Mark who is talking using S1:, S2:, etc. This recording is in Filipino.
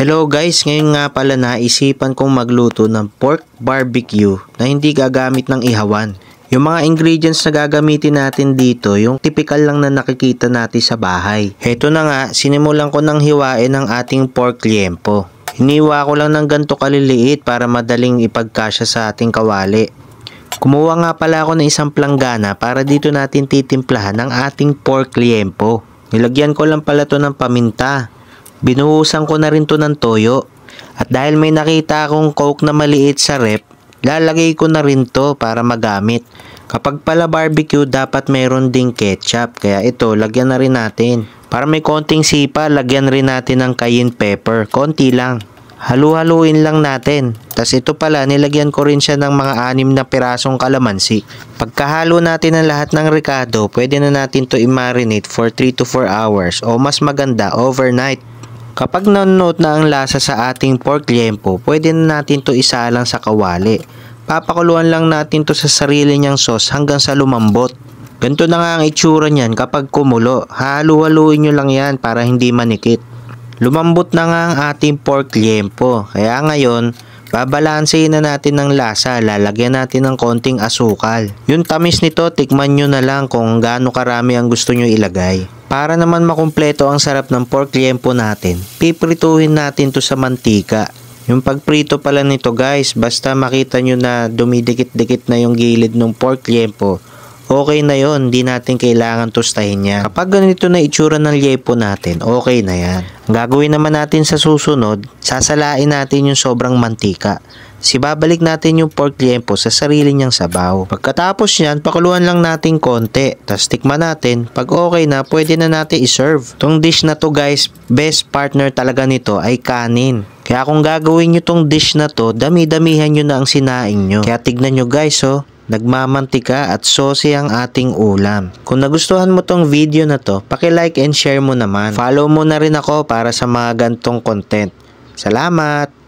S1: Hello guys, ngayon nga pala naisipan kong magluto ng pork barbecue na hindi gagamit ng ihawan. Yung mga ingredients na gagamitin natin dito, yung typical lang na nakikita natin sa bahay. Heto na nga, sinimulan ko ng hiwain ang ating pork liempo. Hiniwa ko lang ng ganito kaliliit para madaling ipagkasya sa ating kawali. Kumuha nga pala ako ng isang planggana para dito natin titimplahan ang ating pork liempo. Nilagyan ko lang pala to ng paminta. Binuhusan ko na rin to ng toyo. At dahil may nakita akong coke na maliit sa rep, lalagay ko na rin to para magamit. Kapag pala barbecue, dapat mayroon ding ketchup. Kaya ito, lagyan na rin natin. Para may konting sipa, lagyan rin natin ng cayenne pepper. Konti lang. Halu-haluin lang natin. Tas ito pala, nilagyan ko rin siya ng mga 6 na pirasong kalamansi. Pagkahalo natin ang lahat ng ricado, pwede na natin to i-marinate for 3 to 4 hours o mas maganda, overnight. Kapag nanonood na ang lasa sa ating pork liempo, pwede na natin to isalang sa kawali. Papakuluan lang natin to sa sarili niyang sauce hanggang sa lumambot. Ganito na nga ang itsura niyan kapag kumulo. Halu-haluin nyo lang yan para hindi manikit. Lumambot na nga ang ating pork liempo. Kaya ngayon, babalansehin na natin ng lasa. Lalagyan natin ng konting asukal. Yung tamis nito, tikman nyo na lang kung gaano karami ang gusto nyo ilagay. Para naman makumpleto ang sarap ng pork liempo natin, piprituhin natin to sa mantika. Yung pagprito pala nito guys, basta makita nyo na dumidikit-dikit na yung gilid ng pork liempo, okay na yon, di natin kailangan tostahin yan. Kapag ganito na itsura ng liempo natin, okay na yan. Ang gagawin naman natin sa susunod, sasalain natin yung sobrang mantika. Babalik natin yung pork liempo sa sarili niyang sabaw. Pagkatapos niyan, pakuluan lang natin konti. Tapos tikman natin. Pag okay na, pwede na natin iserve. Tong dish na to guys, best partner talaga nito ay kanin. Kaya kung gagawin nyo tong dish na to, dami-damihan nyo na ang sinaing nyo. Kaya tignan nyo guys nagmamantika at saucy ang ating ulam. Kung nagustuhan mo tong video na to, paki-like and share mo naman. Follow mo na rin ako para sa mga gantong content. Salamat!